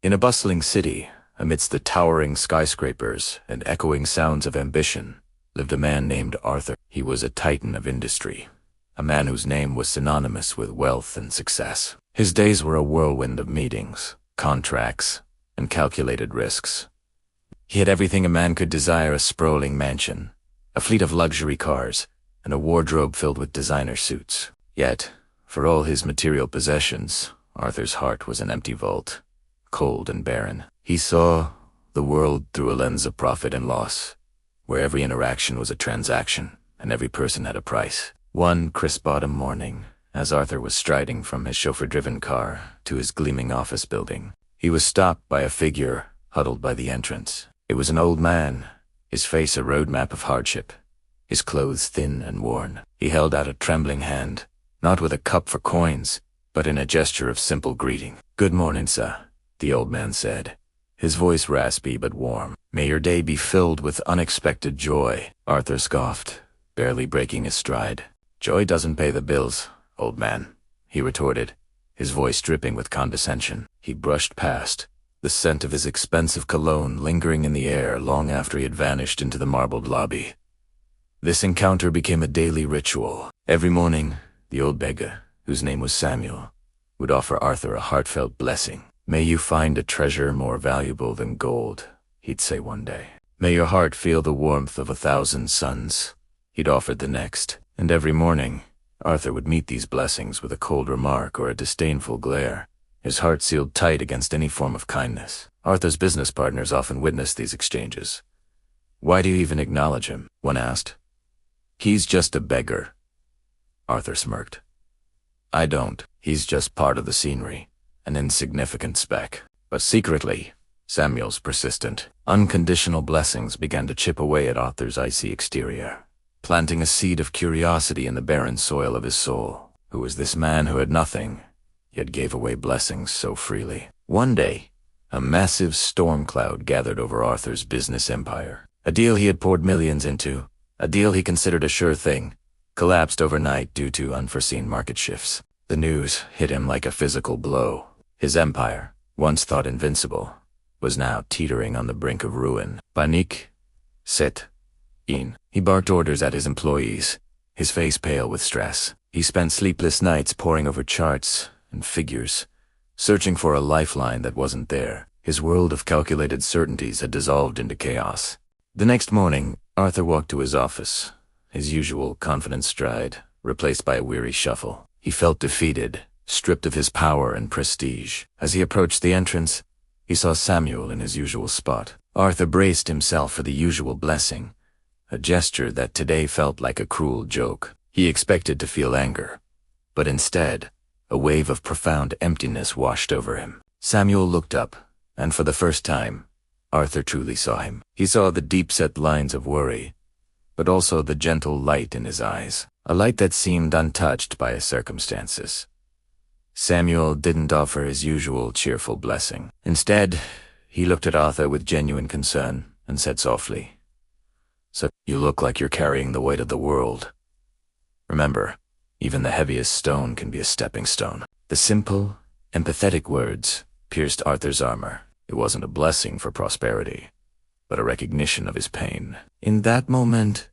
In a bustling city, amidst the towering skyscrapers and echoing sounds of ambition, lived a man named Arthur. He was a titan of industry, a man whose name was synonymous with wealth and success. His days were a whirlwind of meetings, contracts, and calculated risks. He had everything a man could desire: a sprawling mansion, a fleet of luxury cars, and a wardrobe filled with designer suits. Yet, for all his material possessions, Arthur's heart was an empty vault, cold and barren. He saw the world through a lens of profit and loss, where every interaction was a transaction, and every person had a price. One crisp autumn morning, as Arthur was striding from his chauffeur-driven car to his gleaming office building, he was stopped by a figure huddled by the entrance. It was an old man, his face a roadmap of hardship, his clothes thin and worn. He held out a trembling hand, not with a cup for coins, but in a gesture of simple greeting. "Good morning, sir," the old man said, his voice raspy but warm. "May your day be filled with unexpected joy." Arthur scoffed, barely breaking his stride. "Joy doesn't pay the bills, old man," he retorted, his voice dripping with condescension. He brushed past, the scent of his expensive cologne lingering in the air long after he had vanished into the marbled lobby. This encounter became a daily ritual. Every morning, the old beggar, whose name was Samuel, would offer Arthur a heartfelt blessing. "May you find a treasure more valuable than gold," he'd say one day. "May your heart feel the warmth of 1,000 suns," he'd offer the next. And every morning, Arthur would meet these blessings with a cold remark or a disdainful glare, his heart sealed tight against any form of kindness. Arthur's business partners often witnessed these exchanges. "Why do you even acknowledge him?" one asked. "He's just a beggar," Arthur smirked. "I don't. He's just part of the scenery, an insignificant speck." But secretly, Samuel's persistent, unconditional blessings began to chip away at Arthur's icy exterior, planting a seed of curiosity in the barren soil of his soul. Who was this man who had nothing, yet gave away blessings so freely? One day, a massive storm cloud gathered over Arthur's business empire. A deal he had poured millions into, a deal he considered a sure thing, collapsed overnight due to unforeseen market shifts. The news hit him like a physical blow. His empire, once thought invincible, was now teetering on the brink of ruin. "Panique, set in." He barked orders at his employees, his face pale with stress. He spent sleepless nights poring over charts and figures, searching for a lifeline that wasn't there. His world of calculated certainties had dissolved into chaos. The next morning, Arthur walked to his office, his usual confident stride replaced by a weary shuffle. He felt defeated, stripped of his power and prestige. As he approached the entrance, he saw Samuel in his usual spot. Arthur braced himself for the usual blessing, a gesture that today felt like a cruel joke. He expected to feel anger, but instead, a wave of profound emptiness washed over him. Samuel looked up, and for the first time, Arthur truly saw him. He saw the deep-set lines of worry, but also the gentle light in his eyes, a light that seemed untouched by his circumstances. Samuel didn't offer his usual cheerful blessing. Instead, he looked at Arthur with genuine concern and said softly, "So you look like you're carrying the weight of the world. Remember, even the heaviest stone can be a stepping stone." The simple, empathetic words pierced Arthur's armor. It wasn't a blessing for prosperity, but a recognition of his pain. In that moment,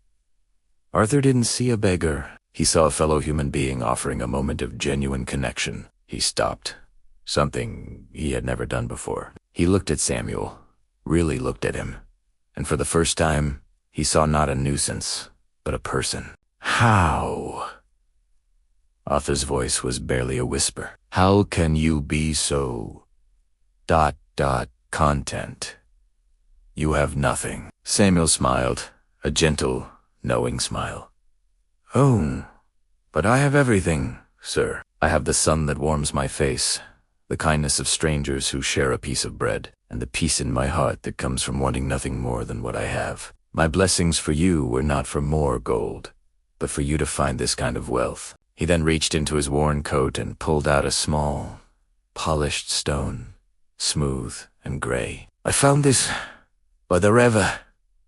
Arthur didn't see a beggar. He saw a fellow human being offering a moment of genuine connection. He stopped, something he had never done before. He looked at Samuel, really looked at him, and for the first time, he saw not a nuisance, but a person. "How?" Arthur's voice was barely a whisper. "How can you be so... content? You have nothing." Samuel smiled, a gentle, knowing smile. "Oh, but I have everything, sir. I have the sun that warms my face, the kindness of strangers who share a piece of bread, and the peace in my heart that comes from wanting nothing more than what I have. My blessings for you were not for more gold, but for you to find this kind of wealth." He then reached into his worn coat and pulled out a small, polished stone, smooth and gray. "I found this by the river,"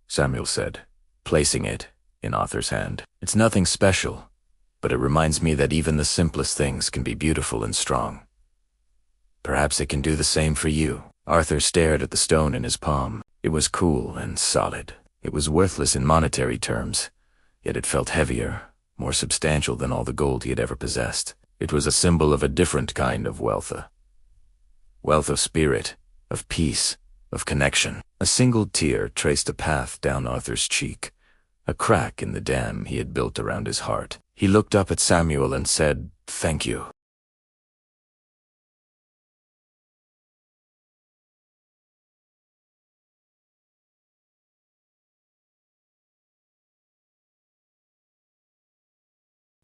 Samuel said, placing it in Arthur's hand. "It's nothing special, but it reminds me that even the simplest things can be beautiful and strong. Perhaps it can do the same for you." Arthur stared at the stone in his palm. It was cool and solid. It was worthless in monetary terms, yet it felt heavier, more substantial than all the gold he had ever possessed. It was a symbol of a different kind of wealth. Wealth of spirit, of peace, of connection. A single tear traced a path down Arthur's cheek, a crack in the dam he had built around his heart. He looked up at Samuel and said, "Thank you."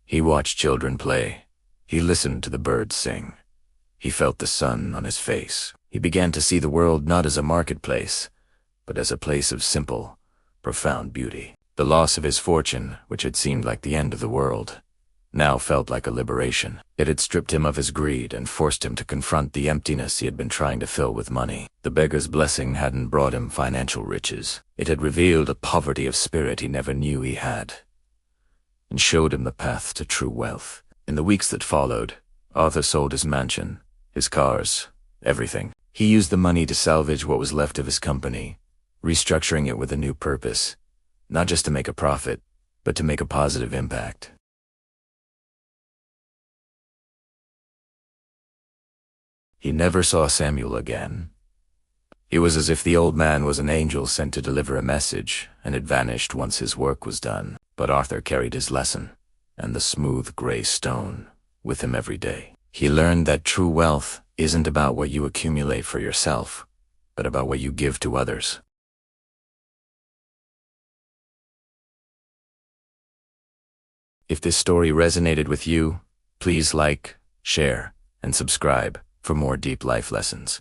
He watched children play. He listened to the birds sing. He felt the sun on his face. He began to see the world not as a marketplace, but as a place of simple, profound beauty. The loss of his fortune, which had seemed like the end of the world, now felt like a liberation. It had stripped him of his greed and forced him to confront the emptiness he had been trying to fill with money. The beggar's blessing hadn't brought him financial riches. It had revealed a poverty of spirit he never knew he had, and showed him the path to true wealth. In the weeks that followed, Arthur sold his mansion, his cars, everything. He used the money to salvage what was left of his company, restructuring it with a new purpose, not just to make a profit, but to make a positive impact. He never saw Samuel again. It was as if the old man was an angel sent to deliver a message and had vanished once his work was done. But Arthur carried his lesson, and the smooth gray stone, with him every day. He learned that true wealth isn't about what you accumulate for yourself, but about what you give to others. If this story resonated with you, please like, share, and subscribe for more deep life lessons.